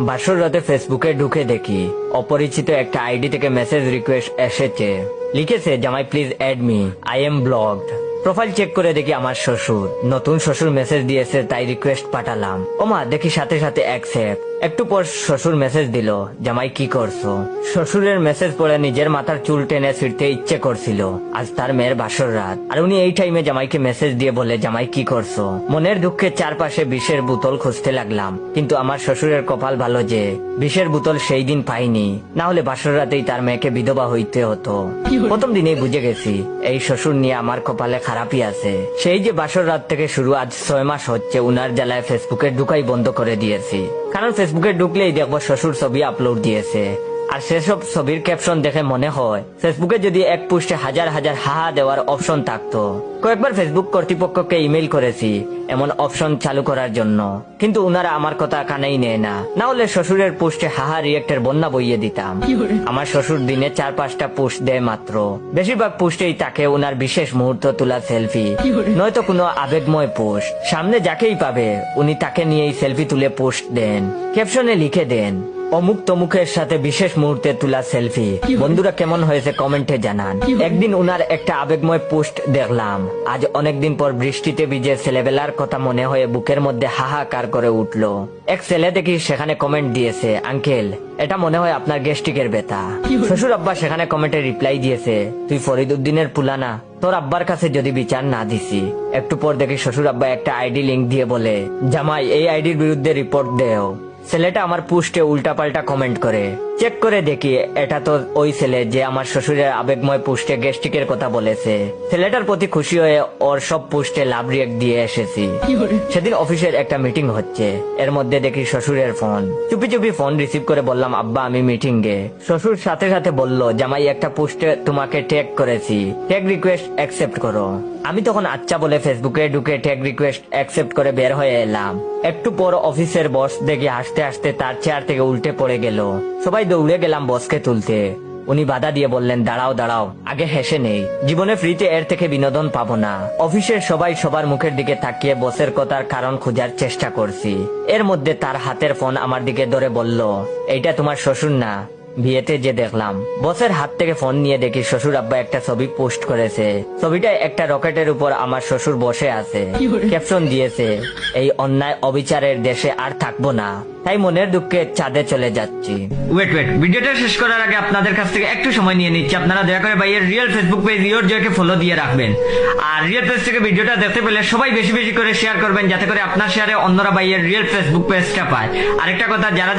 বাসর রাতে ফেসবুকে ঢুকে দেখি অপরিচিত একটা আইডি থেকে মেসেজ রিকোয়েস্ট এসেছে। লিখেছে, জামাই please add me, I am blocked. Profile check করে দেখি আমার শ্বশুর। নতুন শ্বশুর মেসেজ দিয়েছে, তাই রিকোয়েস্ট পাঠালাম। ওমা, দেখি সাথে সাথে অ্যাকসেপ্ট। একটু পর শ্বশুর মেসেজ দিল, জামাই কি করছো? শ্বশুরের মেসেজ পড়ে নিজের মাথার চুল টেনে ছিঁড়তে ইচ্ছে করছিল। আজ তার মেয়ের বাসর রাত, আর উনি এই টাইমে জামাইকে মেসেজ দিয়ে বলে, জামাই কি করছো? মনের দুঃখে চারপাশে বিষের বোতল খুঁজতে লাগলাম, কিন্তু আমার শ্বশুরের কপাল ভালো যে বিষের বোতল সেই দিন পাইনি, না হলে বাসর রাতেই তার মেয়েকে বিধবা হইতে হতো। প্রথম দিনেই বুঝে গেছি এই শ্বশুর নিয়ে আমার কপালে খারাপই আছে। সেই যে বাসর রাত থেকে শুরু, আজ 6 মাস হচ্ছে উনার জ্বালায় ফেসবুকে ঢুকাই বন্ধ করে দিয়েছি। কারণ ফেসবুকে ঢুকলেই দেখবো শ্বশুর ছবি আপলোড দিয়েছে, আর সেসব ছবির ক্যাপশন দেখে মনে হয় ফেসবুকে যদি এক পোস্টে হাজার হাজার হাহা দেওয়ার অপশন থাকতো। কয়েকবার ফেসবুক কর্তৃপক্ষকে ইমেল করেছি এমন অপশন চালু করার জন্য, কিন্তু উনারা আমার কথা কানেই নেয় না। না হলে শ্বশুরের পোস্টে হাহা রিয়েক্টের বন্যা বইয়ে দিতাম। আমার শ্বশুর দিনে 4-5টা পোস্ট দেয় মাত্র। বেশিরভাগ পোস্টেই তাকে উনার বিশেষ মুহূর্ত তোলা সেলফি, নয়তো কোনো আবেগময় পোস্ট। সামনে যাকেই পাবে উনি তাকে নিয়েই সেলফি তুলে পোস্ট দেন। ক্যাপশনে লিখে দেন, অমুক তমুকের সাথে বিশেষ মুহূর্তে তোলা সেলফি। বন্ধুরা, কেমন হয়েছে কমেন্টে জানান। একদিন উনার একটা আবেগময় পোস্ট দেখলাম। আজ অনেকদিন পর বৃষ্টিতে ভিজে ছেলেবেলার কথা মনে হয়ে বুকের মধ্যে হাহাকার করে উঠলো। এক ছেলে দেখি সেখানে কমেন্ট দিয়েছে, আঙ্কেল এটা মনে হয় আপনার গ্যাস্ট্রিকের ব্যথা। শ্বশুর আব্বা সেখানে কমেন্টে রিপ্লাই দিয়েছে, তুই ফরিদ উদ্দিনের পুলানা, তোর আব্বার কাছে যদি বিচার না দিছি। একটু পর দেখি শ্বশুর আব্বা একটা আইডি লিংক দিয়ে বলে, জামাই এই আইডির বিরুদ্ধে রিপোর্ট দেও। ছেলেটা আমার পোস্টে উল্টাপাল্টা কমেন্ট করে। চেক করে দেখি এটা তো ওই ছেলে যে আমার শ্বশুরের আবেগময় পোস্টে গ্যাস্ট্রিকের কথা বলেছে। ছেলেটার প্রতি খুশি হয়ে ওর সব পোস্টে লাভ রিয়েক্ট দিয়ে এসেছি। সেদিন অফিসের একটা মিটিং হচ্ছে, এর মধ্যে দেখি শ্বশুরের ফোন। চুপি চুপি ফোন রিসিভ করে বললাম, আব্বা আমি মিটিং এ। শ্বশুর সাথে সাথে বলল, জামাই একটা পোস্টে তোমাকে ট্যাগ করেছি, ট্যাগ রিকোয়েস্ট অ্যাকসেপ্ট করো। আমি তখন আচ্ছা বলে ফেসবুকে ঢুকে ট্যাগ রিকোয়েস্ট অ্যাকসেপ্ট করে বের হয়ে এলাম। একটু পর অফিসের বস দেখি হাসতে হাসতে তার চেয়ার থেকে উল্টে পড়ে গেল। সবাই দৌড়ে গেলাম বসকে তুলতে। উনি বাধা দিয়ে বললেন, দাঁড়াও দাঁড়াও, আগে হেসে নেই, জীবনে ফ্রিতে এর থেকে বিনোদন পাবো না। অফিসের সবাই সবার মুখের দিকে তাকিয়ে বসের কথার কারণ খোঁজার চেষ্টা করছি। এর মধ্যে তার হাতের ফোন আমার দিকে ধরে বলল, এইটা তোমার শ্বশুর না? বিয়েতে যে দেখলাম। বসের হাত থেকে ফোন নিয়ে দেখি শ্বশুর আব্বা একটা ছবি পোস্ট করেছে। ছবিটায় একটা রকেটের উপর আমার শ্বশুর বসে আছে। ক্যাপশন দিয়েছে, এই অন্যায় অবিচারের দেশে আর থাকবো না, তাই মনের দুঃখে চাঁদে চলে যাচ্ছি। ওয়েট, ভিডিওটা শেষ করার আগে আপনাদের কাছ থেকে একটু সময় নিয়ে নিচ্ছি। আপনারা দয়া করে ভাইয়ের রিয়েল ফেসবুক পেজ রিওর জয়কে ফলো দিয়ে রাখবেন। আর রিয়েল পেজ থেকে ভিডিওটা দেখতে পেলে সবাই বেশি বেশি করে শেয়ার করবেন, যাতে করে আপনার শেয়ারে অন্যরা ভাইয়ের রিয়েল ফেসবুক পেজটা পায়। আরেকটা কথা, যারা